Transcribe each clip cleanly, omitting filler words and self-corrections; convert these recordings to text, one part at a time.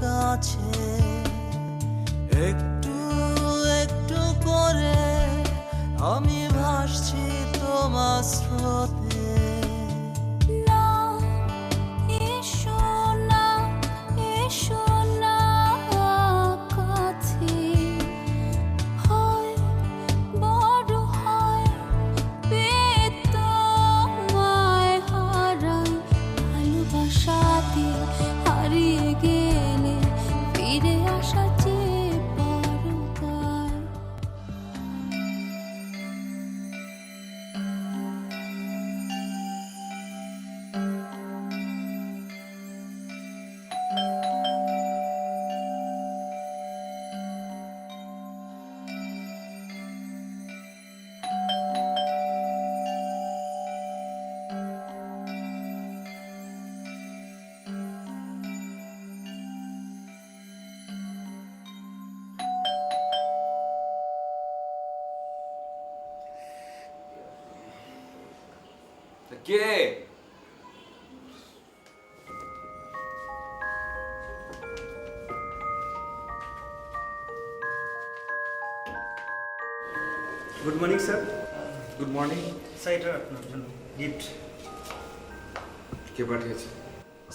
কাছে একটু একটু করে আমি ভাসছি তোমার স্রোতে। না, এসো না, এসো না কাছে। হয় বড় হয় পেয়ে তোমায় হারাই, ভালোবাসাতে হারিয়ে গেলে ফিরে আসা চেয়ে পারো তাই। কে? Good morning sir. Good morning. Sir এটা আপনার জন্য গিফট। কে পাঠিয়েছে?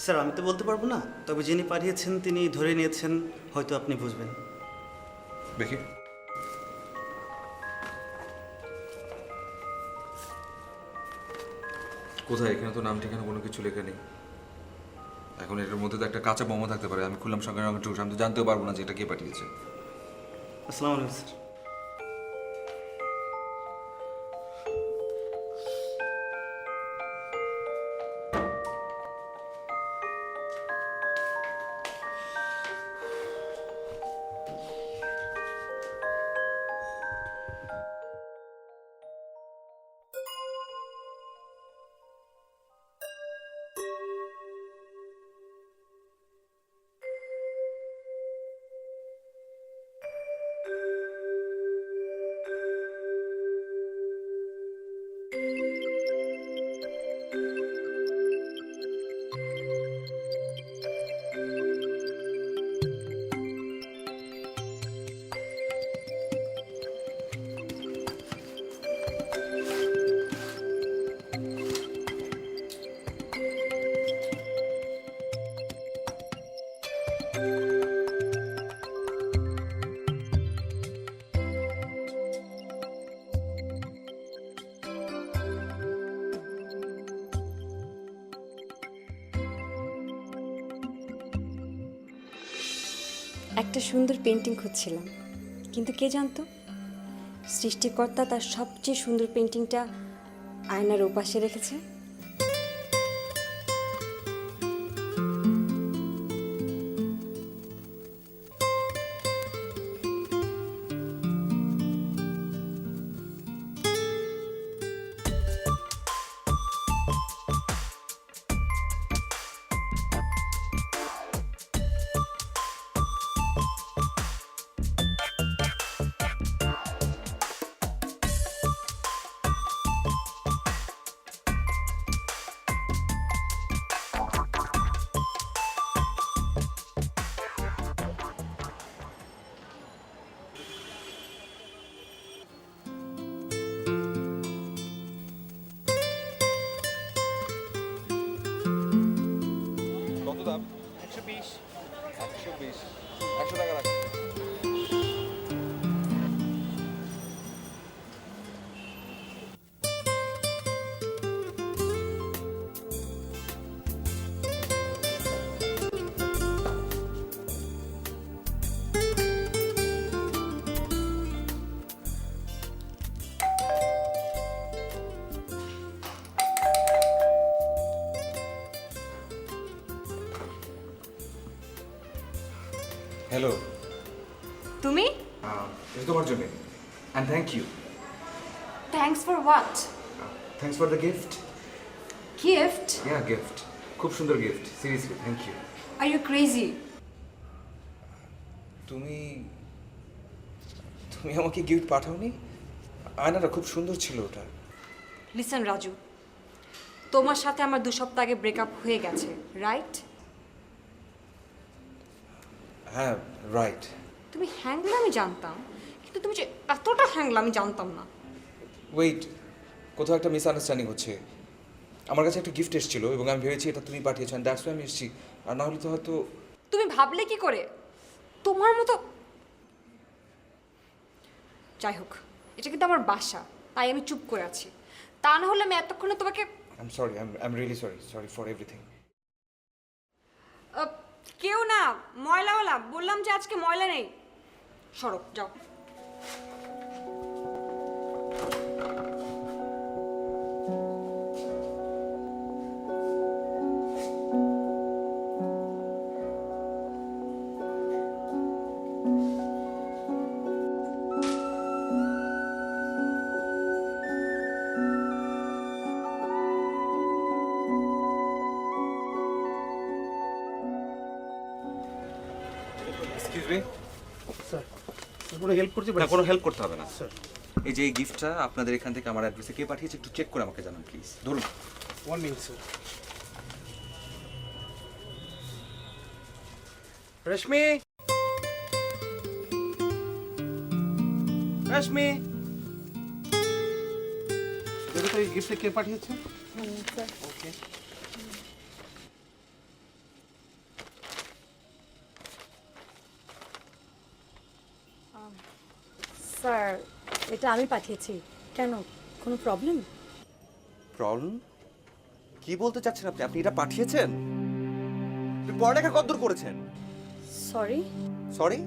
স্যার আমি তো বলতে পারবো না, তবে যিনি পাঠিয়েছেন তিনি ধরে নিয়েছেন, হয়তো আপনি বুঝবেন। দেখি। কোথায়? এখানে তো নাম ঠিকানা কোনো কিছু লেখা নেই। এখন এটার মধ্যে তো একটা কাঁচা বোমা থাকতে পারে। আমি খুললাম সঙ্গে সঙ্গে টুকস, আমি তো জানতেও পারবো না যে এটা কে পাঠিয়েছে। আসসালামু আলাইকুম স্যার। একটা সুন্দর পেন্টিং খুঁজছিলাম, কিন্তু কে জানতো সৃষ্টিকর্তা তার সবচেয়ে সুন্দর পেন্টিংটা আয়নার ওপাশে রেখেছে। কত দাম? 120। 120, 100 টাকা রাখ। হ্যালো। তুমি? এটা তোমার জন্য। And thank you. Thanks for what? Thanks for the gift. Gift? Yeah, gift. খুব সুন্দর gift. Seriously thank you. Are you crazy? তুমি তুমি আমাকে গিফট পাঠাওনি? আয়নাটা খুব সুন্দর ছিল ওটা। লিসেন রাজু, তোমার সাথে আমার 2 সপ্তাহ আগে ব্রেকআপ হয়ে গেছে, রাইট? হ্যাঁ রাইট। তুমি হ্যাংলা আমি জানতাম, কিন্তু তুমি যে এতটা হ্যাংলা আমি জানতাম না। ওয়েট, কোথাও একটা মিসআন্ডারস্ট্যান্ডিং হচ্ছে। আমার কাছে একটা গিফট এসেছিল এবং আমি ভেবেছি এটা তুমি পাঠিয়েছো, অ্যান্ড দ্যাটস ওয়াই আমি এসেছি। আর না হলে তো হয়তো। তুমি ভাবলে কি করে তোমার মতো? যাই হোক, এটা কিন্তু আমার বাসা, তাই আমি চুপ করে আছি। তা না হলে আমি এতক্ষণে তোমাকে I am sorry, I am really sorry for everything. কেউ না, ময়লাওয়ালা বললাম যে আজকে ময়লা নেই। সরো, যাও। Excuse me. স্যার কোনো হেল্প করতে না, কোনো হেল্প করতে হবে না। স্যার এই যে এই গিফটটা আপনাদের এখান থেকে আমার অ্যাড্রেসে কে পাঠিয়েছে একটু চেক করে আমাকে জানান প্লিজ। ধরুন। 1 minute স্যার। রশ্মি, রশ্মি, দেখো তো এই গিফটটা কে পাঠিয়েছে? ওকে। স্যার, এটা আমি পাঠিয়েছি। কেন, কোনো প্রবলেম? প্রবলেম? কি বলতে চাচ্ছেন আপনি? আপনি এটা পাঠিয়েছেন? আপনি পড়ালেখা কতদূর করেছেন? সরি। সরি?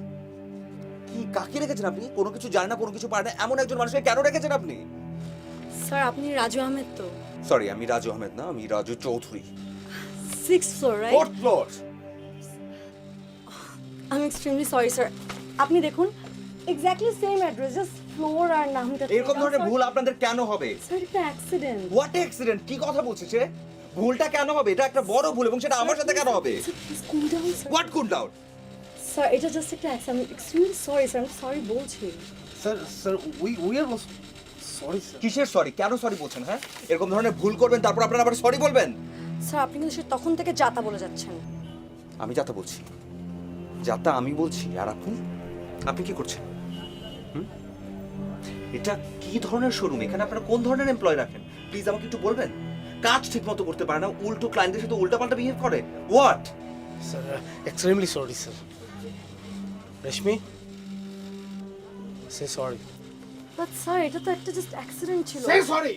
কি কাকে রেখেছেন আপনি? কোনো কিছু জানে না, কোনো কিছু পারে না এমন একজন মানুষকে কেন রেখেছেন আপনি? স্যার, আপনি রাজু আহমেদ তো? সরি, আমি রাজু আহমেদ না, আমি Raju Chowdhury. 6th floor, right? 4th floor. I am extremely sorry sir. আপনি দেখুন, exactly same address, just floor আর নামটা। এরকম ধরনের ভুল আপনাদের কেন হবে? স্যার, এটা অ্যাক্সিডেন্ট। What accident? কি কথা বলছে সে? ভুলটা কেন হবে? এটা একটা বড় ভুল এবং সেটা আমার সাথে কেন হবে? Cool down sir. What cool down? Sir, এটা জাস্ট একটা অ্যাক্সিডেন্ট। আমি এক্সট্রিমলি সরি স্যার, আমি সরি বলছি। Sir we are sorry sir. কিসের সরি? কেন সরি বলছেন? হ্যাঁ, এরকম ধরনের ভুল করবেন তারপর আপনারা আবার সরি বলবেন? স্যার, আপনি কিন্তু সে তখন থেকে যাতা বলে যাচ্ছেন। আমি যাতা বলছি? যাতা আমি বলছি, আর আপনি আপনি কি করছেন? এটা কি ধরনের শোরুম? এখানে আপনারা কোন ধরনের এমপ্লয় রাখেন প্লিজ আমাকে একটু বলবেন? কাজ ঠিক মতো করতে পারে না, উল্টো ক্লায়েন্টদের সাথে উল্টাপাল্টা বিহেভ করে। What? Sir extremely sorry sir. Rashmi, say sorry. But sir, এটা তো একটা জাস্ট অ্যাক্সিডেন্ট ছিল। Say sorry.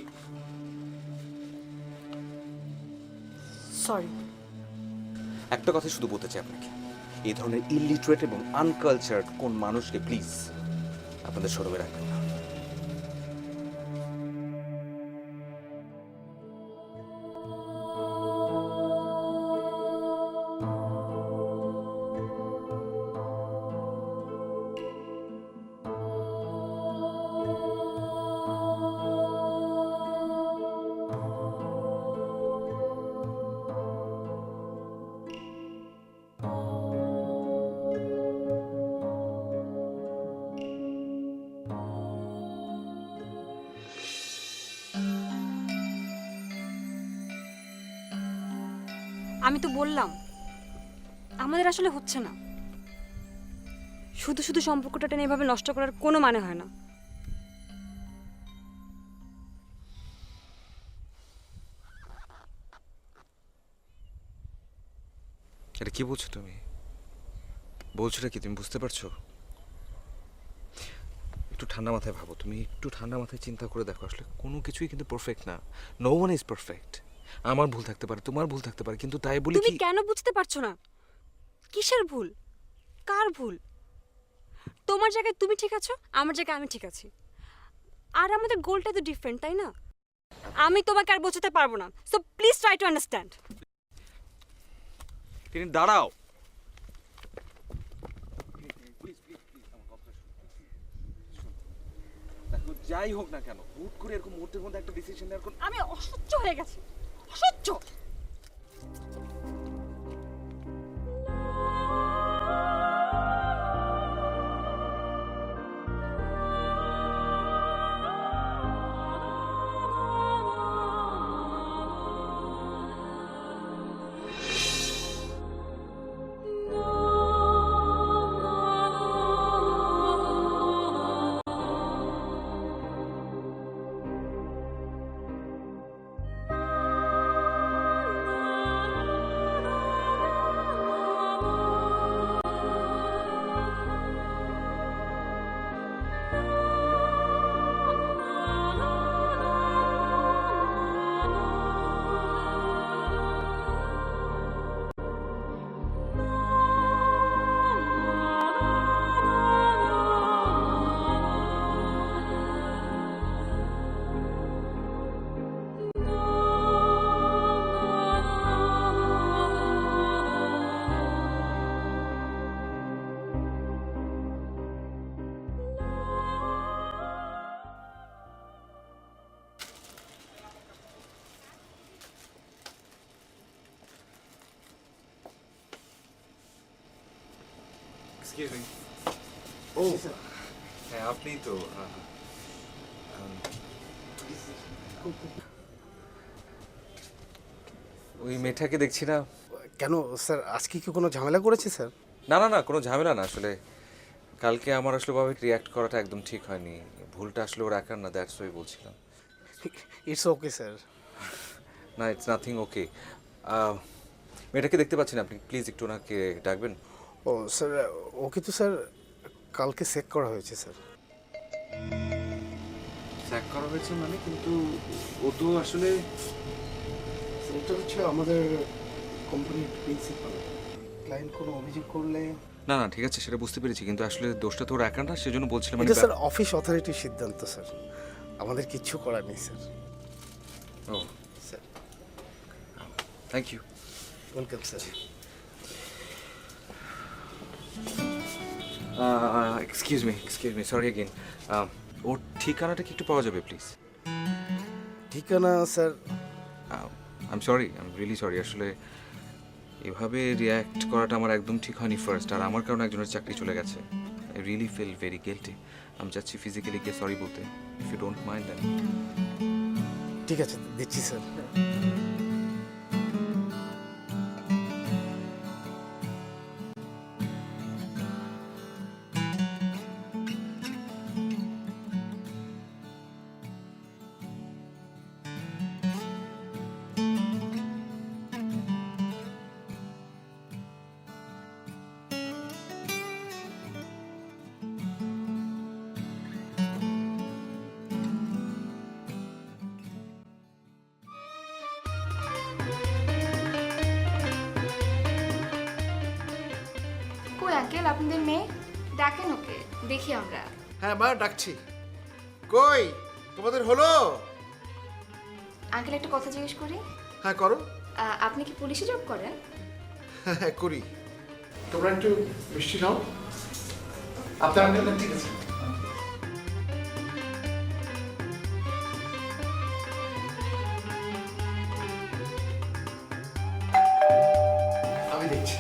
সরি। একটা কথা শুধু বলতে চাই আপনাকে, এই ধরনের ইলিটারেট এবং আনকালচার্ড কোন মানুষকে প্লিজ আপনাদের শোরুমে রাখবেন না। আমি তো বললাম আমাদের আসলে হচ্ছে না। শুধু শুধু সম্পর্কটা টেনে এভাবে নষ্ট করার কোনো মানে হয় না। এটা কি বলছো তুমি? বলছোটা কি তুমি বুঝতে পারছো? একটু ঠান্ডা মাথায় ভাবো, তুমি একটু ঠান্ডা মাথায় চিন্তা করে দেখো, আসলে কোনো কিছুই কিন্তু পারফেক্ট না। No one is perfect. আমার ভুল থাকতে পারে, তোমার ভুল থাকতে পারে, কিন্তু তাই বলে তুমি কি? কেন বুঝতে পারছো না? কিসের ভুল? কার ভুল? তোমার জায়গায় তুমি ঠিক আছো, আমার জায়গায় আমি ঠিক আছি, আর আমাদের গোলটা তো ডিফারেন্ট, তাই না? আমি তোমাকে আর বোঝাতে পারবো না, so please try to understand. তিনি দাঁড়াও। যাই হোক না কেন, হুট করে এরকম মুহূর্তের মধ্যে একটা ডিসিশন নেওয়ার কোনো আমি অসহ্য হয়ে গেছি, অসহ্য। এক্সকিউজ মি ও হ্যাঁ আপনি তো ওই মেয়েটাকে দেখছি না। কেন স্যার আজকে কি কোনো ঝামেলা করেছে স্যার? না না না কোনো ঝামেলা না, আসলে কালকে আমার আসলে ভাবে রিয়াক্ট করাটা একদম ঠিক হয়নি, ভুলটা আসলে ওর একার না, দ্যাটস ওয়াই বলছিলাম। It's okay sir. না ইটস নাথিং ওকে। মেয়েটাকে দেখতে পাচ্ছেন আপনি, প্লিজ একটু ওনাকে ডাকবেন। ও স্যার ওকে তো স্যার কালকে চেক করা হয়েছে স্যার। চেক করা হয়েছে মানে, কিন্তু ও তো আসলে এটা হচ্ছে আমাদের কোম্পানির প্রিন্সিপাল। ক্লায়েন্ট কোনো অভিযোগ করলে না না ঠিক আছে সেটা বুঝতে পেরেছি, কিন্তু আসলে দোষটা তো ওর একার না, সেজন্য বলছিলাম মানে এটা স্যার অফিস অথরিটির সিদ্ধান্ত স্যার, আমাদের কিচ্ছু করার নেই স্যার। ও sir thank you. Welcome sir. Excuse me sorry again, ওর ঠিকানাটা কি একটু পাওয়া যাবে প্লিজ? ঠিকানা sir I am sorry, I am really sorry, আসলে এভাবে রিয়্যাক্ট করাটা আমার একদম ঠিক হয়নি ফার্স্ট, আর আমার কারণে একজনের চাকরি চলে গেছে। I really feel very guilty. আমি চাচ্ছি ফিজিক্যালি গিয়ে সরি বলতে, if you don't mind then. ঠিক আছে দিচ্ছি স্যার। কই আঙ্কেল আপনাদের মেয়ে? ডাকেন ওকে, দেখি আমরা। হ্যাঁ মা ডাকছি। কই তোমাদের হলো? আঙ্কেল একটা কথা জিজ্ঞেস করি, হ্যাঁ করো। আপনি কি পুলিশে জব করেন? হ্যাঁ হ্যাঁ করি। তোমরা একটু মিষ্টি নাও। আপনার ঠিক আছে। আমি দেখছি।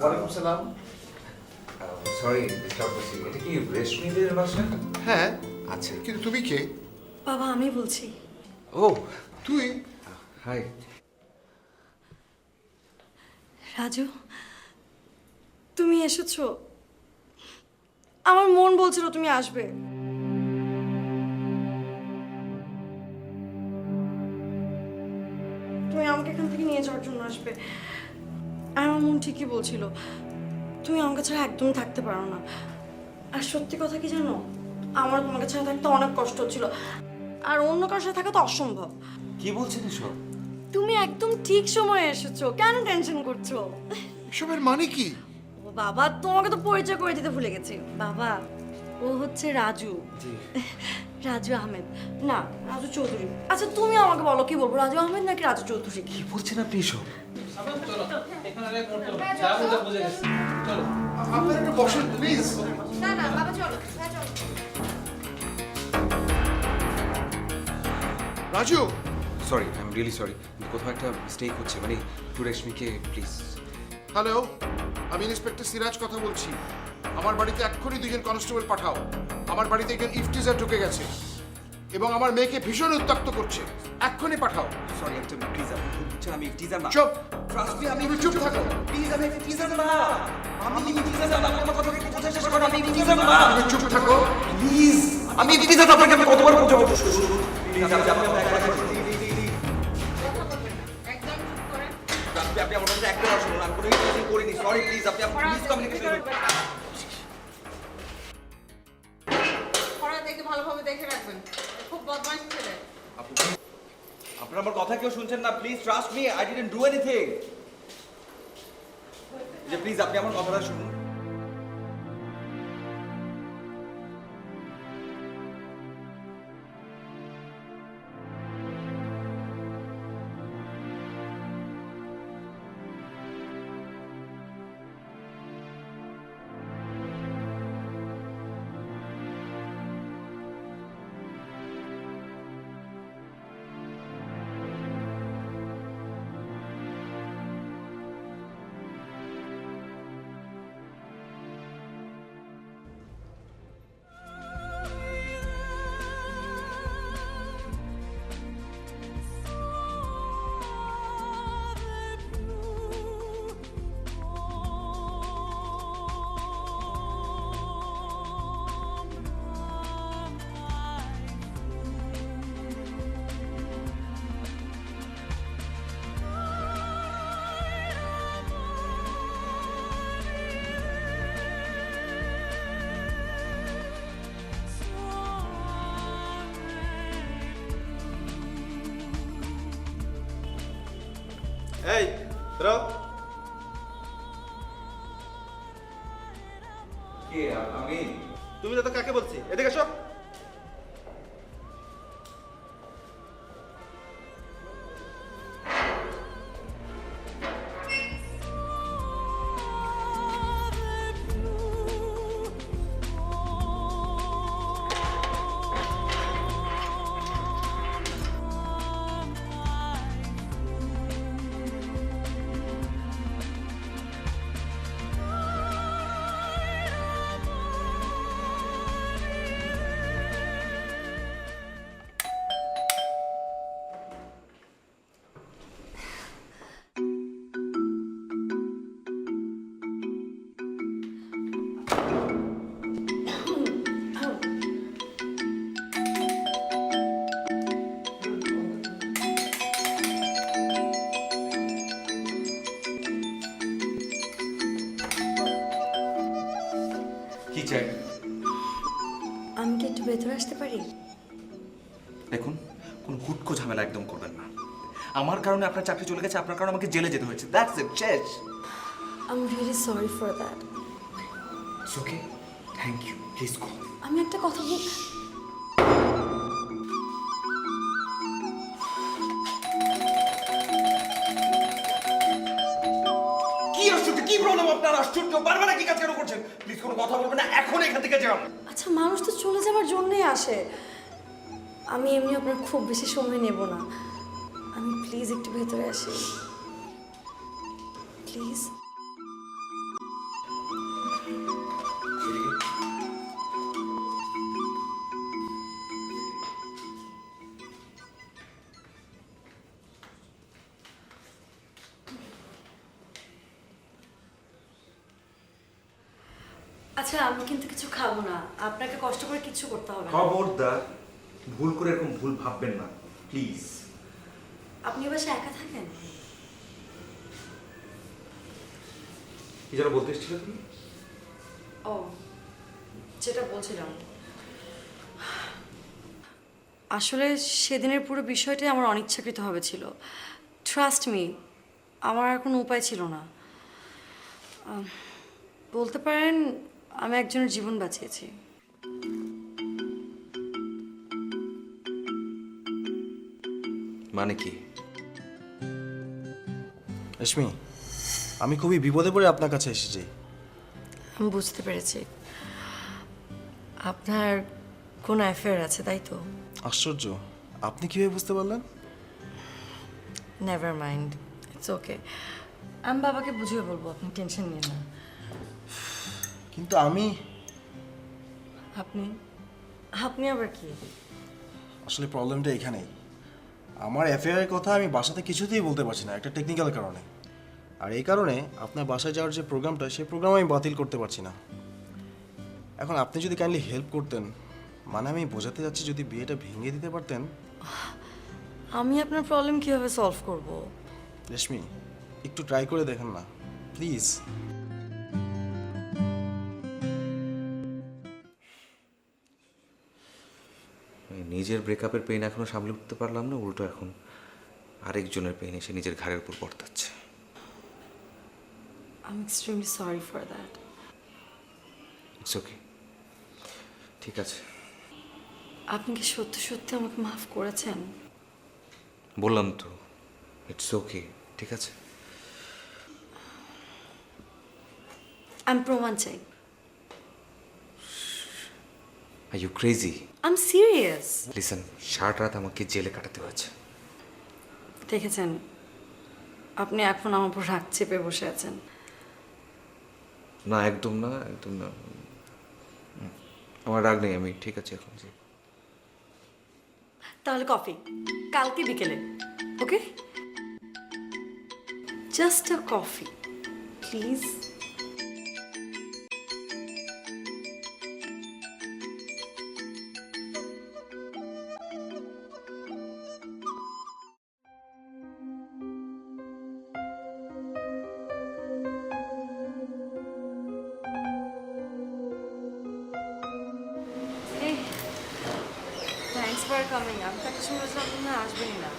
ওয়ালাইকুম সালাম। সরি ডিস্টার্ব করছি, এটা কি রেশমিদের বাসা? হ্যাঁ আচ্ছা। কিন্তু তুমি কে? বাবা আমি বলছি। ও তুই? হাই। রাজু তুমি এসেছো, আমার মন বলছিল তুমি আসবে। তুমি আমাকে এখান থেকে নিয়ে যাওয়ার জন্য আসবে, আর আমার মন ঠিকই বলছিল তুমি আমাকে ছাড়া একদম থাকতে পারো না। আর সত্যি কথা কি জানো, আমার তোমাকে ছাড়া থাকতে অনেক কষ্ট হচ্ছিল, আর অন্য কারোর সাথে থাকা তো অসম্ভব। কি বলছেন এসব? তুমি একদম ঠিক সময়ে এসেছো, কেন টেনশন করছো? এসবের মানে কি? ও বাবা তোমাকে তো পরিচয় করে দিতে ভুলে গেছি। বাবা ও হচ্ছে রাজু, রাজু আহমেদ, না রাজু চৌধুরী। আচ্ছা তুমি আমাকে বলো কি বলবো, রাজু আহমেদ নাকি রাজু চৌধুরী? কি বলছেন আপনি এসব? আপনারা একটু বসেন প্লিজ। না না বাবা চলো, হ্যাঁ চলো। Raju sorry I am really sorry, কোথাও একটা মিস্টেক হচ্ছে, মানে একটু রেশমিকে প্লিজ। হ্যালো, আমি ইন্সপেক্টর সিরাজ কথা বলছি। আমার বাড়িতে এক্ষুনি 2জন কনস্টেবল পাঠাও। আমার বাড়িতে একজন ইফটিজার ঢুকে গেছে এবং আমার মেয়েকে ভীষণ উত্ত্যক্ত করছে। এক্ষুনি পাঠাও। সরি একটা প্লিজ, আপনি ভুল বুঝছেন, আমি টিজার না। চুপ। ট্রাস্ট মি, আমি তুমি চুপ থাকো। প্লিজ, আমি টিজার না। আমি টিজার না, আমার কথা কি বোঝার চেষ্টা করো, আমি টিজার না। তুমি চুপ থাকো। প্লিজ, আমি টিজার না, আপনাকে আমি কতবার বোঝাবো? প্লিজ আমি আপনাকে আপনি আমার কাছে একটা শুনুন, আমি কোনো কিছু করিনি। সরি প্লিজ, আপনি প্লিজ কমিউনিকেশন করুন। দেখে ভালোভাবে দেখে রাখবেন, খুব বদমাইশ ছেলে। আপনারা আমার কথা কেউ শুনছেন না? Please trust me, I didn't do anything. যে প্লিজ আপনি আমার কথাটা শুনুন। এই বেরো। কে আমি? তুমি তো কাকে বলছি? এদিকে এসো। কি চাই? আমি কি একটু ভেতরে আসতে পারি? দেখুন, কোন হুটকো ঝামেলা একদম করবেন না। আমার কারণে আপনার চাকরি চলে গেছে, আপনার কারণে আমাকে জেলে যেতে হয়েছে। দ্যাটস ইট, শেষ। I am really sorry for that. It's okay, thank you, please go. আমি একটা কথা বল। কি আশ্চর্য, কি প্রবলেম আপনার? আশ্চর্য, বারবার কি কাজ কেন করছেন? প্লিজ কোনো কথা বলবেন না, এখন এখান থেকে যান। আচ্ছা, মানুষ তো চলে যাওয়ার জন্যই আসে। আমি এমনি আপনার খুব বেশি সময় নেব না। আমি প্লিজ একটু ভেতরে আসি, প্লিজ। আচ্ছা, আমি কিন্তু কিছু খাবো না। আপনাকে কষ্ট করে কিছু করতে হবে না। খবরদার ভুল করে এরকম ভুল ভাববেন না, প্লিজ। আপনি এবার একা থাকেন? কি যেন বলতে এসেছিলে তুমি? ও, যেটা বলছিলাম, আসলে সেদিনের পুরো বিষয়টাই আমার অনিচ্ছাকৃতভাবে ছিল। ট্রাস্ট মি, আমার আর কোনো উপায় ছিল না। বলতে পারেন আমি একজনের জীবন বাঁচিয়েছি। মানে কি? রেশমি, আমি খুবই বিপদে পড়ে আপনার কাছে এসেছি। আমি বুঝতে পেরেছি আপনার কোনো অ্যাফেয়ার আছে, তাই তো? আশ্চর্য, আপনি কিভাবে বুঝতে পারলেন? Never mind, it's okay. আমি বাবাকে বুঝিয়ে বলবো, আপনি টেনশন নিন না। কিন্তু আমি আপনি আপনি আবার কি? আসলে প্রবলেমটা এখানেই। আমার অ্যাফেয়ারের কথা আমি বাসাতে কিছুতেই বলতে পারছি না, একটা টেকনিক্যাল কারণে। আর এই কারণে আপনার বাসায় যাওয়ার যে প্রোগ্রামটা, সেই প্রোগ্রাম আমি বাতিল করতে পারছি না। এখন আপনি যদি কাইন্ডলি হেল্প করতেন, মানে আমি বোঝাতে যাচ্ছি, যদি বিয়েটা ভেঙে দিতে পারতেন। আমি আপনার প্রবলেম কিভাবে সলভ করব? রেশমি, একটু ট্রাই করে দেখেন না, প্লিজ। নিজের ব্রেকআপের পেইন এখনো সামলে উঠতে পারলাম না, উল্টো এখন আরেকজনের পেইন এসে নিজের ঘাড়ের উপর বর্তাচ্ছে। I am extremely sorry for that. It's okay, ঠিক আছে। আপনি কি সত্যি সত্যি আমাকে মাফ করেছেন? বললাম তো, ইটস ওকে, ঠিক আছে। আমি প্রমাণ চাই। Are you crazy? I am serious. Listen, সারা রাত আমাকে জেলে কাটাতে হয়েছে। দেখেছেন, আপনি এখন আমার উপর রাগ চেপে বসে আছেন। না, একদম না, একদম না। আমার রাগ নেই, আমি ঠিক আছে এখন। তাহলে কফি কালকে বিকেলে, okay? Just a coffee please. Thanks for coming. আমি তাকে শুনেছিলাম না আসবেনই না।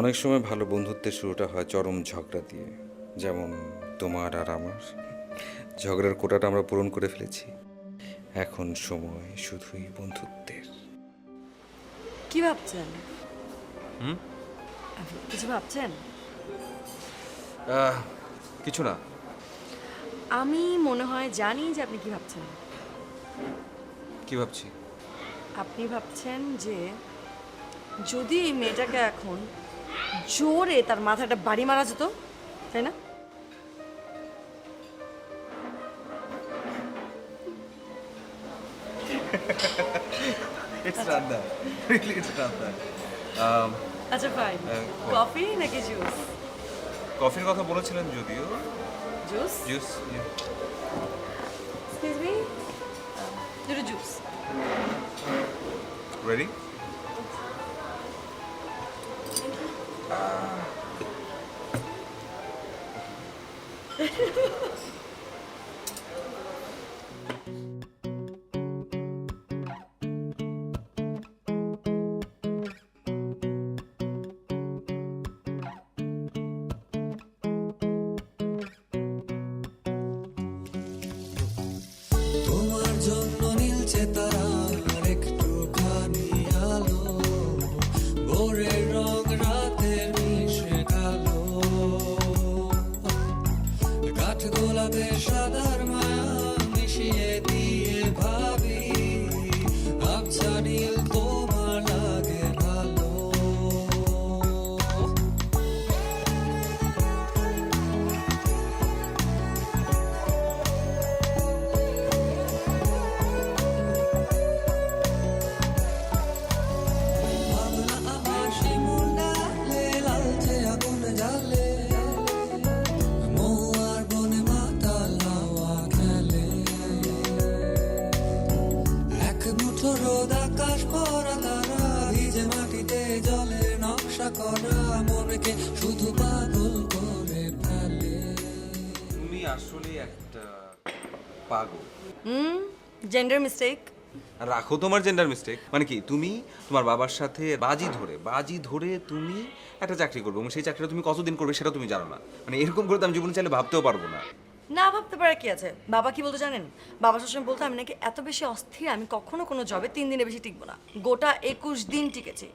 অনেক সময় ভালো বন্ধুত্বের শুরুটা হয় চরম ঝগড়া দিয়ে, যেমন তোমার আর আমার। ঝগড়ার কোটাটা আমরা পূরণ করে ফেলেছি, এখন সময় শুধুই বন্ধুত্বের। কি ভাবছেন? কিছু ভাবছেন? কিছু না। আমি মনে হয় জানি যে আপনি কি ভাবছেন। কি ভাবছি? আপনি ভাবছেন যে যদি এই মেয়েটাকে এখন জোরে তার মাথাটা বাড়ি মারা যেত, তাই না? It's not that. Really, it's not that. আচ্ছা ফাইন, কফি নাকি জুস? কফির কথা বলেছিলেন যদিও। জুস? জুস। এক্সকিউজ মি, দুটো জুস। রেডি? তোমার জন্য নীলছে তারার একটুখানি আলো, ভোরের রং রাতের মিশে কালো, কাঠ গোলাপে সাদার মায়া মিশিয়ে দিয়ে ভাবি আবছা নীল তোমার লাগে ভালো। ভাবনা আমার শিমুল ডালে লালচে আগুন জ্বালে, মহুয়ার বনে মাতাল হাওয়া খেলে, এক মুঠো রোদ আকাশ ভরা তারা ভিজে মাটিতে জলের নকশা করা মনকে শুধু পাগল করে ফেলে। তুমি আসলে একটা পাগল। Gender mistake. রাখো তোমার জেন্ডার মিস্টেক। মানে কি, তুমি তোমার বাবার সাথে বাজি ধরে তুমি একটা চাকরি করবে, এবং সেই চাকরিটা তুমি কতদিন করবে সেটা তুমি জানো না। মানে এরকম করে তো আমি জীবনে চাইলে ভাবতেও পারবো না। না ভাবতে পারে কি আছে? বাবা কি বলতো জানেন? বাবা সবসময় বলতো আমি নাকি এত বেশি অস্থির, আমি কখনো কোনো জবে 3 দিনের বেশি টিকবো না। গোটা 21 দিন টিকেছি।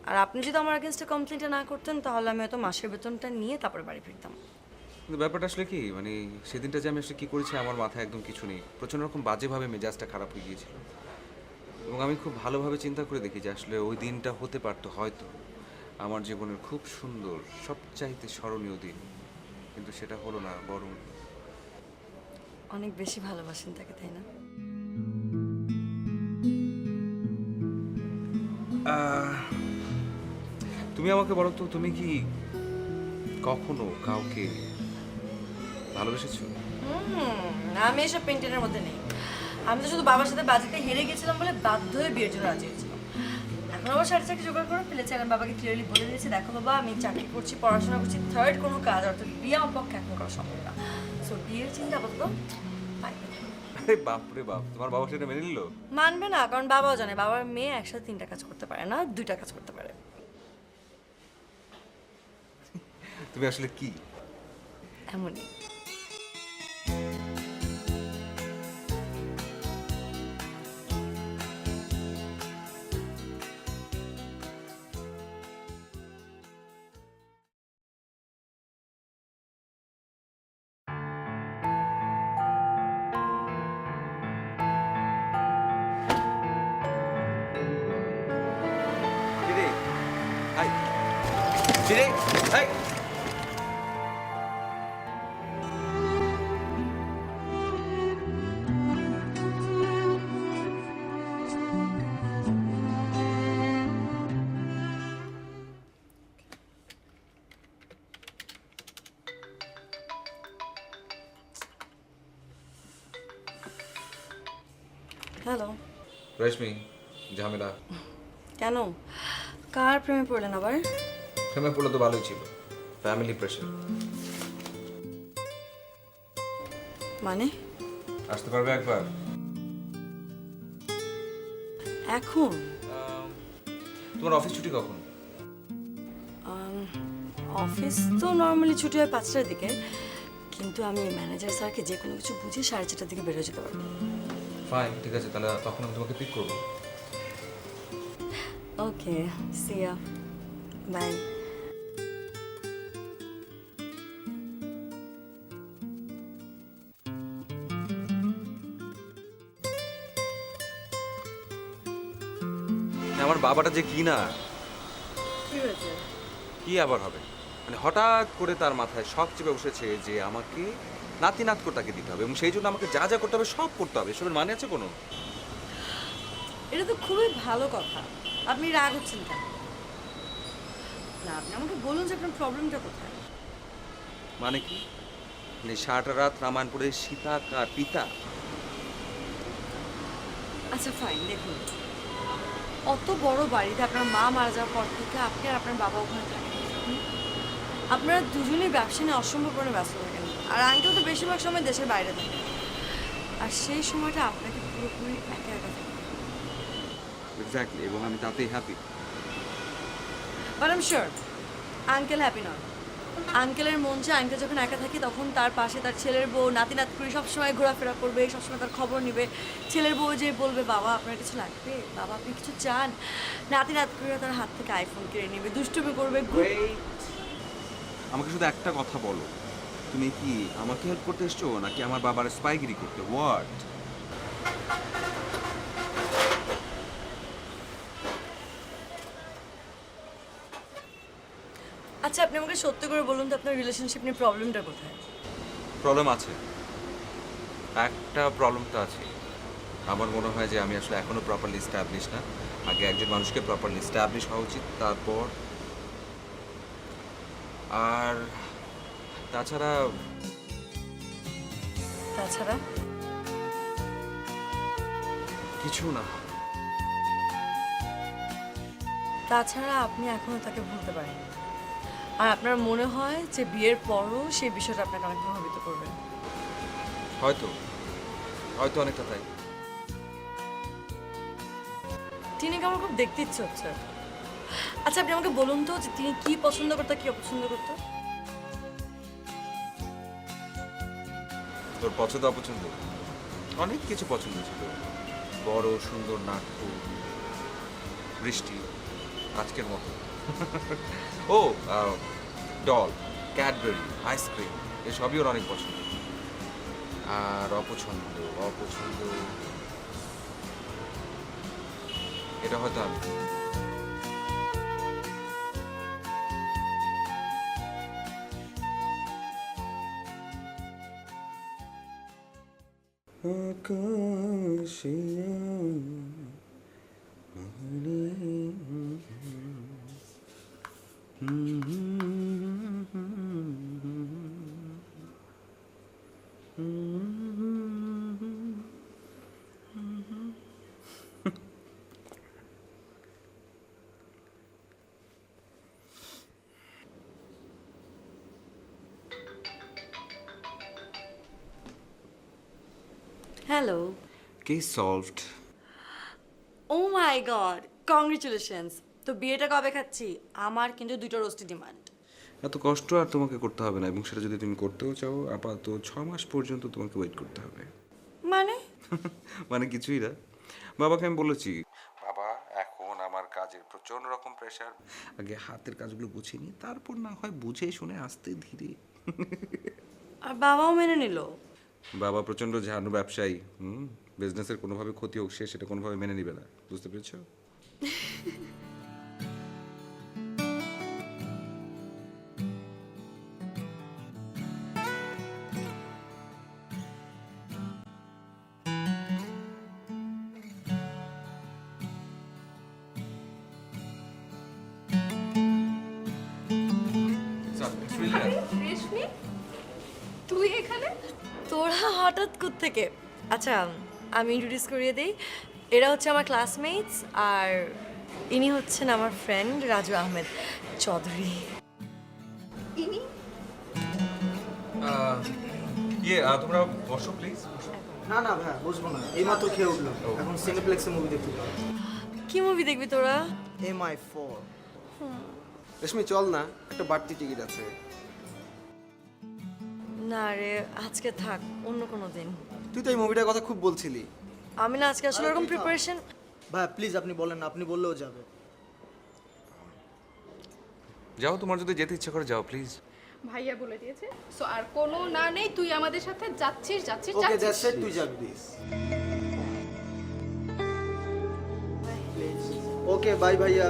আর আপনি যদি আমার এগেনস্টে কমপ্লেনটা না করতেন তাহলে আমি হয়তো মাসের বেতনটা নিয়ে তারপরে বাড়ি ফিরতাম। কিন্তু ব্যাপারটা আসলে কি, মানে সেদিনটা যে আমি আসলে কী করেছি আমার মাথায় একদম কিছু নেই। প্রচণ্ড রকম বাজেভাবে মেজাজটা খারাপ হয়ে গিয়েছিল, এবং আমি খুব ভালোভাবে চিন্তা করে দেখি যে আসলে ওই দিনটা হতে পারতো হয়তো আমার জীবনের খুব সুন্দর সবচাইতে স্মরণীয় দিন, কিন্তু সেটা হলো না, বরং অনেক বেশি ভালোবাসেন তাকে, তাই না? তুমি আমাকে বলো তো, তুমি কি কখনো কাউকে ভালোবেসেছো? আমি এসব পেন্টেনের মধ্যে নেই। আমি তো শুধু বাবার সাথে বাজিতে হেরে গেছিলাম বলে বাধ্য হয়ে বিয়ের জন্য রাজি হয়েছিলাম। এখন আবার সাড়ে চাকরি জোগাড় করে ফেলেছি। আর আমি বাবাকে ক্লিয়ারলি বলে দিয়েছি, দেখো বাবা আমি চাকরি করছি, পড়াশোনা করছি, থার্ড কোনো কাজ অর্থাৎ বিয়ে আমার পক্ষে এখন করা সম্ভব না। সো বিয়ের চিন্তা আপাতত পাই না। আরে বাপরে বাপ, তোমার বাবা সেটা মেনে নিল? মানবে না, কারণ বাবাও জানে বাবার মেয়ে একসাথে 3টা কাজ করতে পারে না, 2টা কাজ করতে পারে। তুমি আসলে কি? এমনই। হ্যালো। রেশমি, ঝামেলা কেন? কার প্রেমে পড়লেন আবার? প্রেমে পড়লে তো ভালোই ছিল, ফ্যামিলি প্রেশার। মানে? আসতে পারবে একবার? এখন? তোমার অফিস ছুটি কখন? অফিস তো নর্মালি ছুটি হয় 5টার দিকে, কিন্তু আমি ম্যানেজার স্যারকে যে কোনো কিছু বুঝিয়ে 4:30টার দিকে বেরো যেতে পারবো। ফাইন, ঠিক আছে, তাহলে তখন আমি তোমাকে পিক করবো। ওকে, সি ইয়া, বাই। আমার বাবাটা যে কি না, কি হয়েছে? কি আবার হবে, মানে হঠাৎ করে তার মাথায় শখ চেপে বসেছে যে আমাকে নাতি নাতকো তাকে দিতে হবে এবং সেই জন্য আমাকে যা যা করতে হবে সব করতে হবে। এসবের মানে আছে কোনো? এটা তো খুবই ভালো কথা, আপনি রাগ হচ্ছেন কেন? না, আপনি আমাকে বলুন যে আপনার প্রবলেমটা কোথায়। মানে কি? মানে সারাটা রাত রামায়ণ পড়ে সীতা কার পিতা? আচ্ছা ফাইন, দেখুন, অত বড় বাড়িতে আপনার মা মারা যাওয়ার পর থেকে আপনি আর আপনার বাবা ওখানে থাকেন। আপনারা দুজনেই ব্যবসা নিয়ে অসম্ভব পরিমাণে ব্যস্ত থাকেন, আর আঙ্কেল তো বেশিরভাগ সময় দেশের বাইরে থাকেন, আর সেই সময়টা আপনাকে পুরোপুরি একা একা থাকে। এক্স্যাক্টলি, এবং আমি তাতেই happy. But I am sure uncle happy নয়। আঙ্কেলের মন চায় আঙ্কেল যখন একা থাকে তখন তার পাশে তার ছেলের বউ নাতি নাতকুড়ি সবসময় ঘোরাফেরা করবে, সবসময় তার খবর নেবে। ছেলের বউ যে বলবে বাবা আপনার কিছু লাগবে, বাবা আপনি কিছু চান, নাতি নাতকুড়িরা তার হাত থেকে আইফোন কিনে নেবে, দুষ্টুমি করবে। আমাকে শুধু একটা কথা বলো, তুমি কি আমাকে হেল্প করতে এসছো নাকি আমার বাবার স্পাইগিরি করতে? হোয়াট? আচ্ছা আপনি আমাকে সত্যি করে বলুন তো আপনার রিলেশনশিপ নিয়ে প্রবলেমটা কোথায়? প্রবলেম আছে, একটা প্রবলেম তো আছে। আমার মনে হয় যে আমি আসলে এখনো প্রপারলি এস্টাবলিশ না। আগে একজন মানুষকে প্রপারলি এস্টাবলিশ হওয়া উচিত, তারপর। আর তাছাড়া তাছাড়া কিছু না। তাছাড়া আপনি এখনো তাকে ভুলতে পারেননি, আর আপনার মনে হয় যে বিয়ের পরও সেই বিষয়টা আপনাকে অনেক প্রভাবিত করবে। হয়তো হয়তো অনেকটা তাই। টিনাকে আমার খুব দেখতে ইচ্ছে হচ্ছে। আচ্ছা আপনি আমাকে বলুন তো যে তিনি কি পছন্দ করতো, কি অপছন্দ করতো? তোর পছন্দ অপছন্দ অনেক কিছু পছন্দ ছিল। বড় সুন্দর নাটক, বৃষ্টি, আজকের মতো। ও ডল, ক্যাডবেরি, আইসক্রিম, এসবই ওর অনেক পছন্দ। আর অপছন্দ অপছন্দ এটা হয়তো আমি। Hello. Case solved. Oh my God, congratulations. তো বিয়েটা কবে খাচ্ছি? আমার কিন্তু 2টা রোস্টি ডিমান্ড। এত কষ্ট আর তোমাকে করতে হবে না, এবং সেটা যদি তুমি করতেও চাও আপাতত 6 মাস পর্যন্ত তোমাকে ওয়েট করতে হবে। মানে? মানে কিছুই না। বাবাকে আমি বলেছি, বাবা এখন আমার কাজের প্রচন্ড রকম প্রেশার, আগে হাতের কাজগুলো গুছিয়ে নি, তারপর না হয় বুঝে শুনে আস্তে ধীরে। আর বাবাও মেনে নিল? বাবা প্রচন্ড ঝানু ব্যবসায়ী, বিজনেসের কোনোভাবে ক্ষতি হোক সে সেটা কোনোভাবে মেনে নিবে না, বুঝতে পেরেছো? রেশমি, তুই এখানে? তোরা হঠাৎ কোত্থেকে? আচ্ছা আমি ইন্ট্রোডিউস করিয়ে দিই, এরা হচ্ছে আমার ক্লাসমেটস, আর ইনি হচ্ছেন আমার ফ্রেন্ড রাজু আহমেদ চৌধুরী। ইনি? তোমরা বসো প্লিজ। না না ভাই, বুঝবো না, এইমাত্র খেয়ে উঠলো, এখন সিনেপ্লেক্সে মুভি দেখতে যাবো। কি মুভি দেখবি তোরা? MI4। রেশমি চল না, একটা বাড়তি টিকিট আছে। না রে, আজকে থাক, অন্য কোনো দিন। তুই তো এই মুভিটার কথা খুব বলছিলি। আমি না আজকে আসলে এরকম প্রিপারেশন। ভাই প্লিজ আপনি বলেন না, আপনি বললেও যাবে। যাও, তোমার যদি যেতে ইচ্ছা করে যাও প্লিজ। ভাইয়া বলে দিয়েছে, সো আর কোনো না নেই, তুই আমাদের সাথে যাচ্ছিস যাচ্ছিস ওকে যাচ্ছিস। দ্যাটস ইট, তুই যাবি প্লিজ। ওকে বাই ভাইয়া।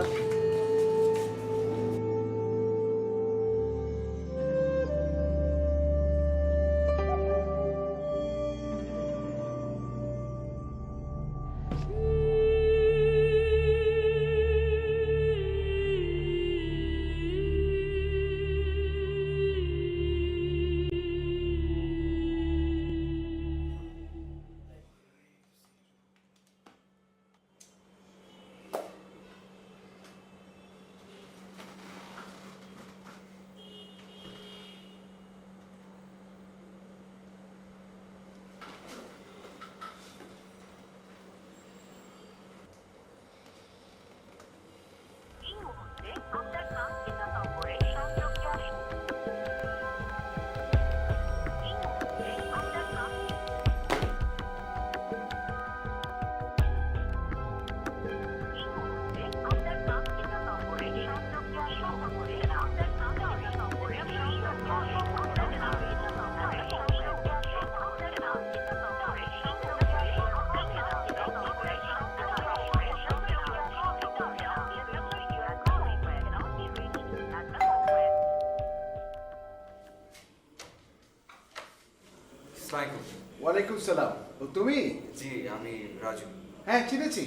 ওয়ালাইকুম সালাম। ও তুমি? জি, আমি রাজু। হ্যাঁ চিনেছি।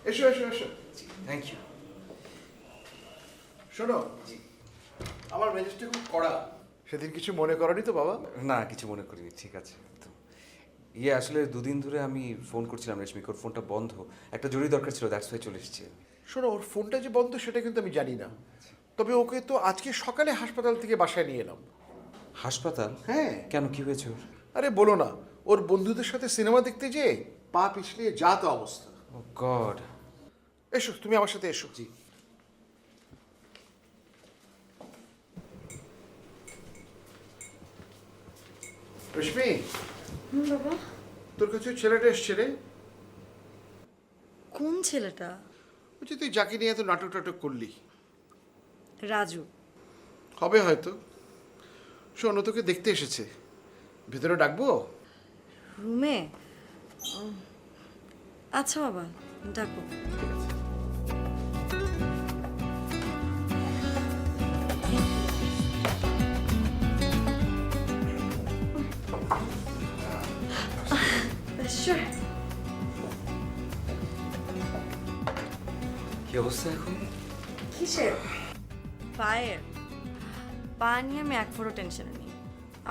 এসো এসো এসো। Thank you. শোনো, আমার মেজাজটা খুব কড়া। সেদিন কিছু মনে করনি তো বাবা? না, কিছু মনে করিনি, ঠিক আছে। তো আসলে দুদিন ধরে আমি ফোন করছিলাম রেশমিকে, ওর ফোনটা বন্ধ, একটা জরুরি দরকার ছিল, দ্যাটস ওয়াই চলে এসেছি। শোনো, ওর ফোনটা যে বন্ধ সেটা কিন্তু আমি জানি না, তবে ওকে তো আজকে সকালে হাসপাতাল থেকে বাসায় নিয়ে এলাম। হাসপাতাল? হ্যাঁ। কেন, কি হয়েছে ওর? আরে বলো না, ওর বন্ধুদের সাথে সিনেমা দেখতে যেয়ে পা পিছলিয়ে যা তো অবস্থা। ও গড। এসো, তুমি আমার সাথে এসো। জি। রশ্মি, বাবা, তোর কাছে ওই ছেলেটা এসছে রে। কোন ছেলেটা? ওই যে তুই যাকে নিয়ে এত নাটক টাটক করলি। রাজু। হবে হয়তো। শোন, ও তোকে দেখতে এসেছে, ভেতরে ডাকবো? রুমে? আচ্ছা বাবা, ডাকো। Sure. কি অবস্থা এখন? কিসের? পায়ের? পা নিয়ে আমি এক ফোঁটা টেনশনে নেই।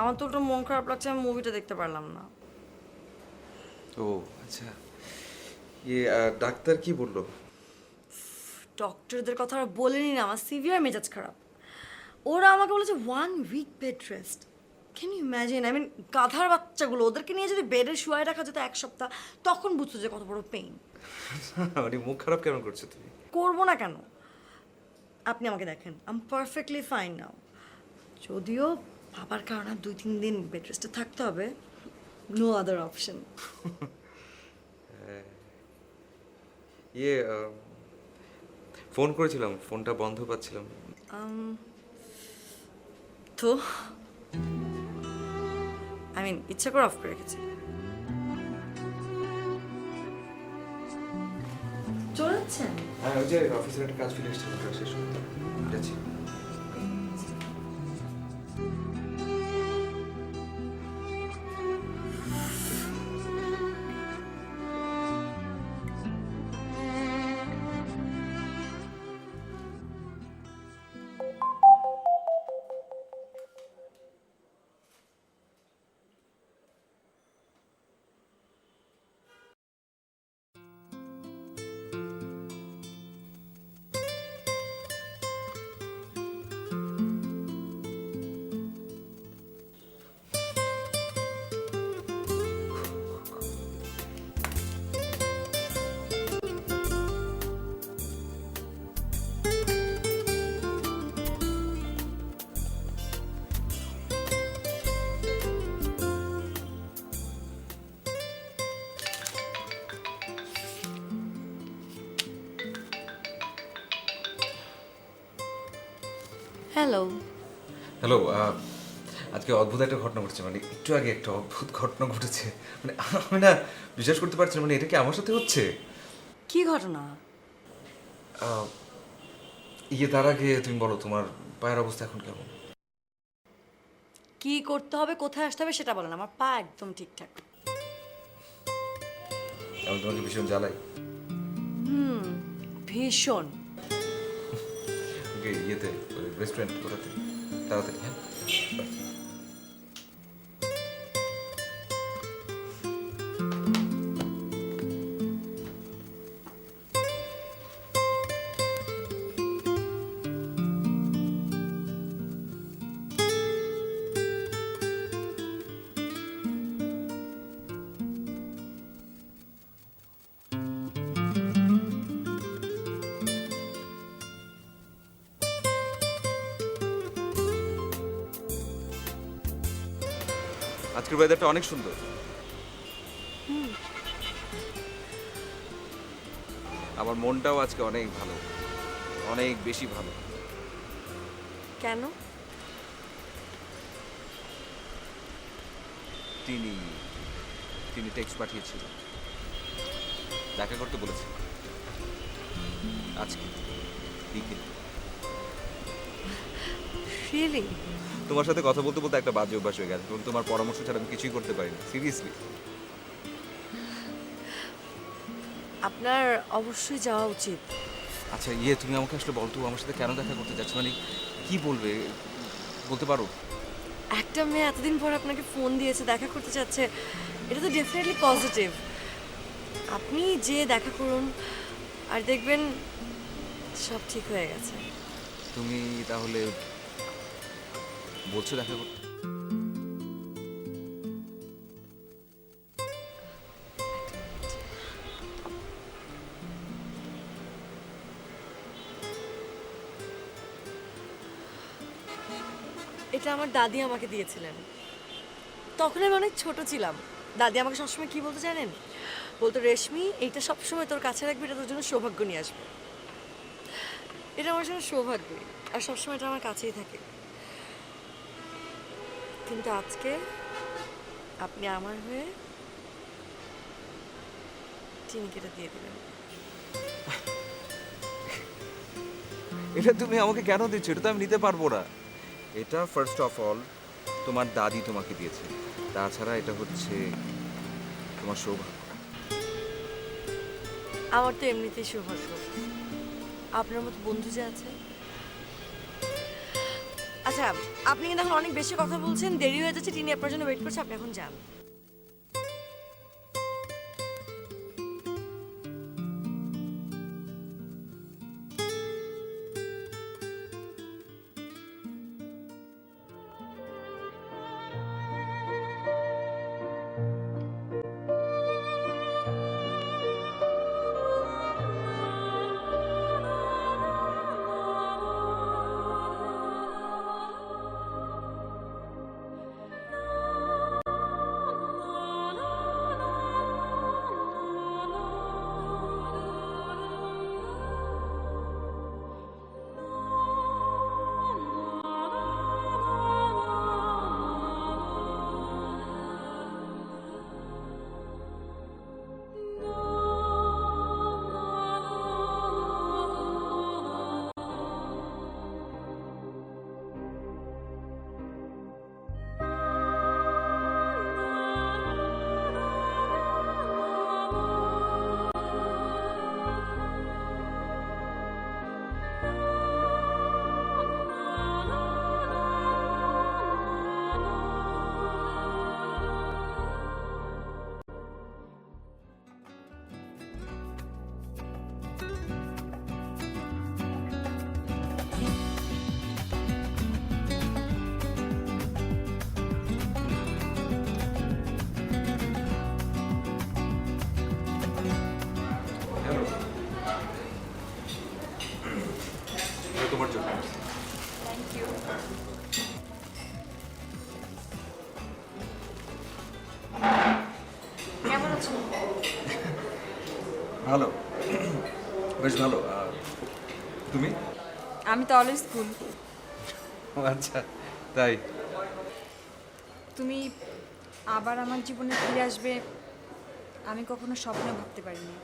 আমার তো ওটা মন খারাপ লাগছে, আমি মুভিটা দেখতে পারলাম না। ও আচ্ছা। ডাক্তার কি বললো? ডক্টরদের কথা আর বলেনি না, আমার সিভিয়ার মেজাজ খারাপ। ওরা আমাকে বলেছে 1 week bed rest. Can you imagine? I mean, গাধার বাচ্চাগুলো, ওদেরকে নিয়ে যদি বেডে শুয়ে রাখা যেত 1 সপ্তাহ, তখন বুঝতো যে কত বড় পেইন। মানে মুখ খারাপ কেন করছো তুমি? করবো না কেন? আপনি আমাকে দেখেন, আই এম পারফেক্টলি ফাইন নাও। যদিও বাবার কারণে 2-3 দিন বেড রেস্টে থাকতে হবে, নো আদার অপশন। ফোন করেছিলাম, ফোনটা বন্ধ পাচ্ছিলাম। তো আই মিন, ইচ্ছা করে অফ করে রেখেছি। চলে যাচ্ছেন? হ্যাঁ, ওই যে অফিসের একটা কাজ ফিরে এসেছিল, ওটা শেষ করতে যাচ্ছি। হ্যালো। হ্যালো, আজকে অদ্ভুত একটা ঘটনা ঘটেছে, মানে একটু আগে একটা অদ্ভুত ঘটনা ঘটেছে, মানে আমি না বিশ্বাস করতে পারছি না, মানে এটা কি আমার সাথে হচ্ছে? কি ঘটনা? তার আগে তুমি বলো তোমার পায়ের অবস্থা এখন কেমন? কি করতে হবে, কোথায় আসতে হবে সেটা বলেন। আমার পা একদম ঠিকঠাক। আমি তোমাকে ভীষণ জ্বালাই? ভীষণ। ওকে, রেস্টুরেন্ট কোথাতে? তাড়াতাড়ি, হ্যাঁ? Bye. আজকের ওয়েদারটা অনেক সুন্দর। আমার মনটাও আজকে অনেক ভালো, অনেক বেশি ভালো। কেন? তিনি টেক্সট পাঠিয়েছিল, দেখা করতে বলেছে আজকে বিকেলে। রিয়েলি? তোমার সাথে কথা বলতে বলতে একটা বাজে অভ্যাস হয়ে গেছে, তোমার পরামর্শ ছাড়া আমি কিছুই করতে পারি না, সিরিয়াসলি। আপনার অবশ্যই যাওয়া উচিত। আচ্ছা তুমি আমাকে আসলে বলতো আমার সাথে কেন দেখা করতে যাচ্ছে, মানে কি বলবে বলতে পারো? একটা মেয়ে এতদিন পর আপনাকে ফোন দিয়েছে, দেখা করতে চাচ্ছে, এটা তো ডেফিনেটলি পজিটিভ। আপনি যে দেখা করুন, আর দেখবেন সব ঠিক হয়ে গেছে। তুমি তাহলে বলছো দেখা করতে? এটা আমার দাদি আমাকে দিয়েছিলেন। তখন আমি অনেক ছোট ছিলাম। দাদি আমাকে সবসময় কি বলতে জানেন? বলতো, রেশমি এইটা সবসময় তোর কাছে রাখবি, এটা তোর জন্য সৌভাগ্য নিয়ে আসবে। এটা আমার জন্য সৌভাগ্যই, আর সবসময় এটা আমার কাছেই থাকে। কিন্তু আজকে আপনি আমার হয়ে চিনিকে এটা দিয়ে দিলেন। এটা তুমি আমাকে কেন দিচ্ছ? এটা তো আমি নিতে পারবো না। এটা ফার্স্ট অফ অল তোমার দাদি তোমাকে দিয়েছে, তাছাড়া এটা হচ্ছে তোমার সৌভাগ্য। আমার তো এমনিতেই সৌভাগ্য, আপনার মতো বন্ধু যে আছে। আচ্ছা, আপনি কিন্তু এখন অনেক বেশি কথা বলছেন, দেরি হয়ে যাচ্ছে, টিনি আপনার জন্য ওয়েট করছে, আপনি এখন যান। তোমার জন্য। Thank you. কেমন আছো? ভালো, বেশ ভালো। তুমি? আমি তো অলওয়েজ কুল। ও আচ্ছা, তাই? তুমি আবার আমার জীবনে ফিরে আসবে আমি কখনো স্বপ্নে ভাবতে পারিনি,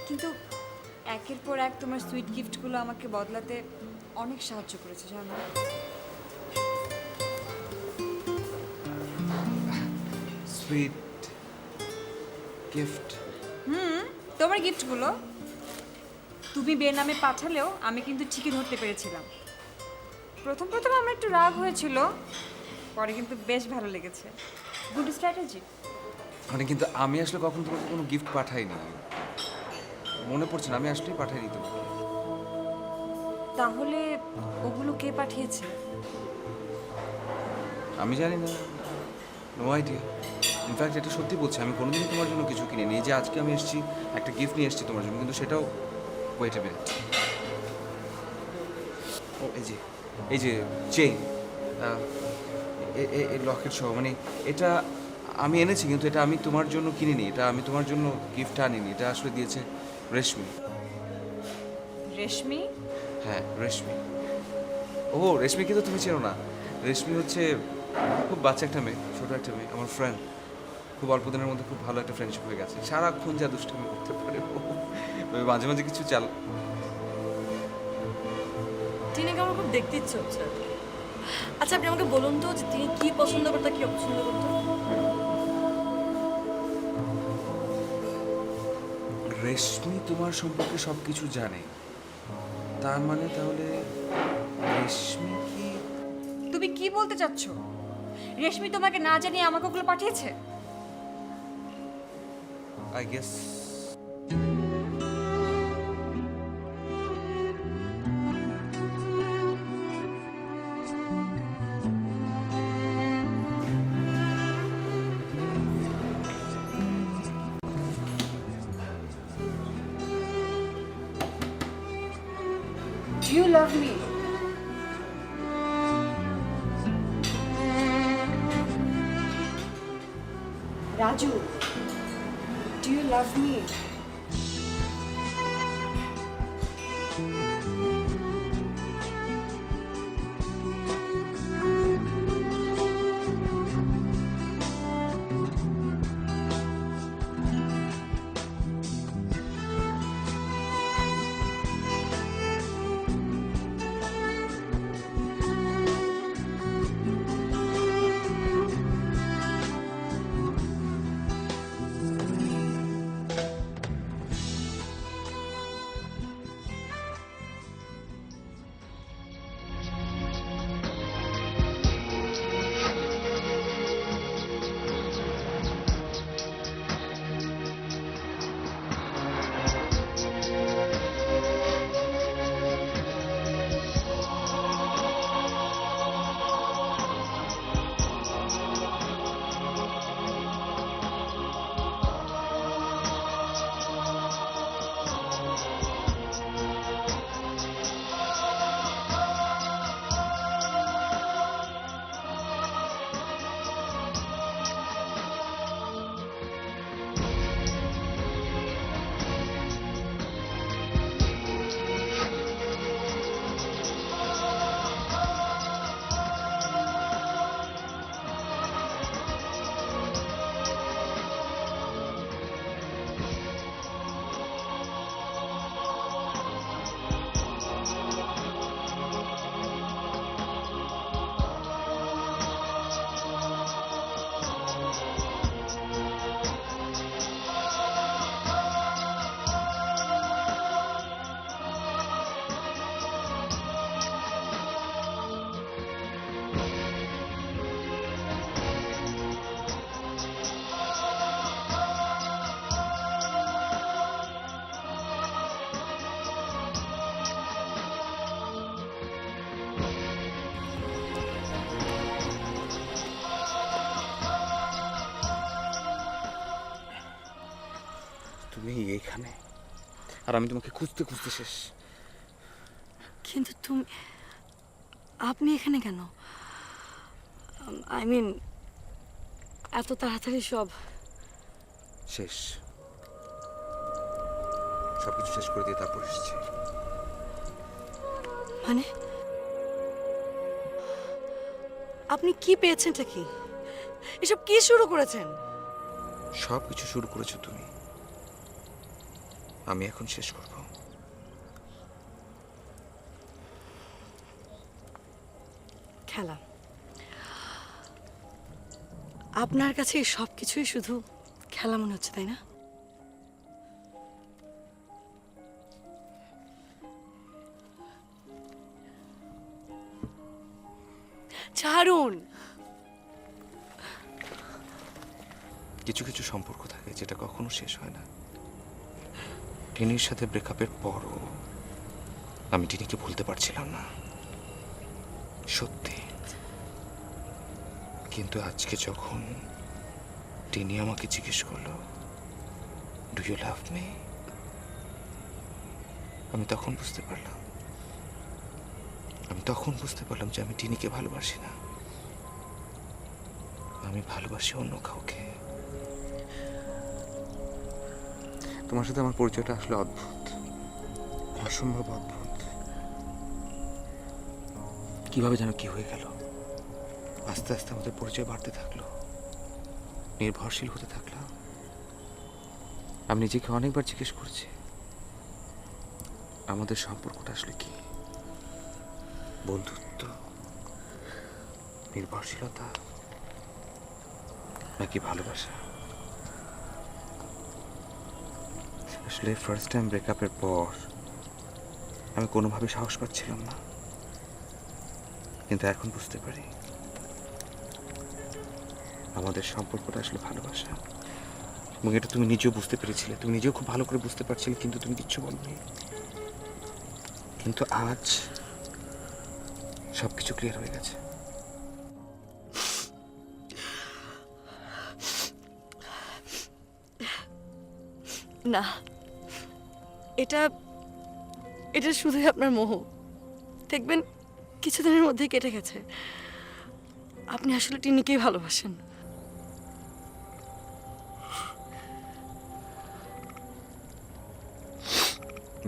কিন্তু একের পর এক তোমার সুইট গিফটগুলো আমাকে বদলাতে অনেক সাহায্য করেছে জানো। Sweet gift? তোমার গিফটগুলো তুমি বের নামে পাঠালেও আমি কিন্তু ঠিকই ধরতে পেরেছিলাম। প্রথম প্রথম আমার একটু রাগ হয়েছিল, পরে কিন্তু বেশ ভালো লেগেছে। Good strategy. মানে কিন্তু আমি আসলে কখনো তোমাকে কোনো গিফট পাঠাইনি, মনে পড়ছে না, আমি আসলেই পাঠাইনি তোমাকে। তাহলে ওগুলো কে পাঠিয়েছে? আমি জানি না, নো আইডিয়া। ইনফ্যাক্ট এটা সত্যি বলছি, আমি কোনোদিনই তোমার জন্য কিছু কিনিনি। এই যে আজকে আমি এসেছি, একটা গিফট নিয়ে এসেছি তোমার জন্য, কিন্তু সেটাও ওয়েট এ মিনিট। ও এই যে চেইন, এই লকেট সহ, মানে এটা আমি এনেছি, কিন্তু এটা আমি তোমার জন্য কিনিনি, এটা আমি তোমার জন্য গিফট আনিনি, এটা আসলে দিয়েছে রেশমি। রেশমি? হ্যাঁ, রেশমি। ও, রেশমিকে তো তুমি চেনো না। রেশমি হচ্ছে খুব বাচ্চা একটা মেয়ে, ছোট একটা মেয়ে, আমার ফ্রেন্ড। খুব অল্প দিনের মধ্যে খুব ভালো একটা ফ্রেন্ডশিপ হয়ে গেছে। সারাক্ষণ যা দুষ্টামি করতে পারে ও, মাঝে মাঝে কিছু টিনাকে আমার খুব দেখতে ইচ্ছে হচ্ছে। আচ্ছা আপনি আমাকে বলুন তো যে তিনি কি পছন্দ করতো কি অপছন্দ করতো? রেশমি তোমার সম্পর্কে সব কিছু জানে, তার মানে তাহলে রেশমি কি? তুমি কি বলতে চাচ্ছ? রেশমি তোমাকে না জানিয়ে আমাকে ওগুলো পাঠিয়েছে? I guess. Do you love me? Raju, do you love me? তুমি এখানে, আর আমি তোমাকে খুঁজতে খুঁজতে শেষ। কিন্তু তুমি, আপনি এখানে কেন? আই মিন এত তাড়াতাড়ি সব শেষ, সবকিছু শেষ করে দিয়ে তারপর এসেছি। মানে আপনি কি পেয়েছেনটা কি? এসব কি শুরু করেছেন? সব কিছু শুরু করেছো তুমি, আমি এখন শেষ করব। খেলা। আপনার কাছে এই সব কিছুই শুধু খেলা মনে হচ্ছে, তাই না? ছাড়ুন। কিছু কিছু সম্পর্ক থাকে যেটা কখনো শেষ হয় না। টিনির সাথে ব্রেকআপের পরও আমি টিনিকে ভুলতে পারছিলাম না, সত্যি। কিন্তু আজকে যখন টিনি আমাকে জিজ্ঞেস করলো, ডু ইউ লাভ মি, আমি তখন বুঝতে পারলাম যে আমি টিনিকে ভালোবাসি না, আমি ভালোবাসি অন্য কাউকে। তোমার সাথে আমার পরিচয়টা আসলে অদ্ভুত, অসম্ভব অদ্ভুত। কিভাবে যেন কি হয়ে গেল, আস্তে আস্তে আমাদের পরিচয় বাড়তে থাকলো, নির্ভরশীল হতে থাকলাম। আমি নিজেকে অনেকবার জিজ্ঞেস করছি আমাদের সম্পর্কটা আসলে কি, বন্ধুত্ব, নির্ভরশীলতা নাকি ভালোবাসা? আসলে ফার্স্ট টাইম ব্রেকআপের পর আমি কোনোভাবে সাহস পাচ্ছিলাম না, কিন্তু এখন বুঝতে পারি আমাদের সম্পর্কটা আসলে ভালোবাসা। এবং এটা তুমি নিজেও বুঝতে পেরেছিলে, তুমি নিজেও খুব ভালো করে বুঝতে পারছিলে, কিন্তু তুমি কিচ্ছু বলনি। কিন্তু আজ সবকিছু ক্লিয়ার হয়ে গেছে। না, এটা এটা শুধুই আপনার মোহ। দেখবেন কিছুদিনের মধ্যেই কেটে গেছে। আপনি আসলে টিনিকেই ভালোবাসেন।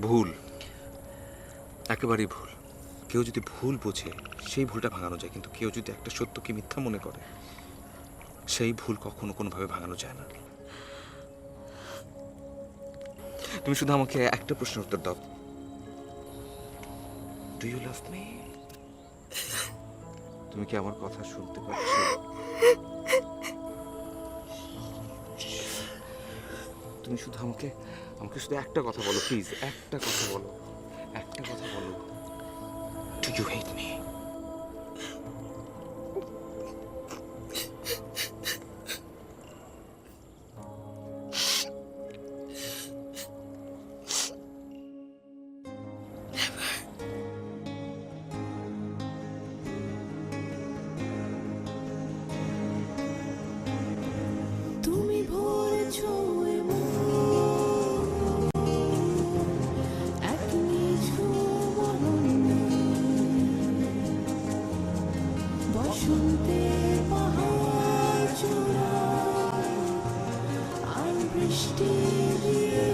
ভুল, একেবারেই ভুল। কেউ যদি ভুল বোঝে সেই ভুলটা ভাঙানো যায়, কিন্তু কেউ যদি একটা সত্যকে মিথ্যা মনে করে সেই ভুল কখনো কোনোভাবে ভাঙানো যায় না। তুমি শুধু আমাকে একটা প্রশ্নের উত্তর দাও, ডু ইউ লাভ মি? তুমি কি আমার কথা শুনতে পাচ্ছ? তুমি শুধু আমাকে শুধু একটা কথা বলো, প্লিজ, একটা কথা বলো, একটা কথা বলো। Do you hate me? তুমি ভরেছো এক নিঝুম অরণ্যে, বসন্তে পাহাড় চূড়ায় আর বৃষ্টি দিয়ে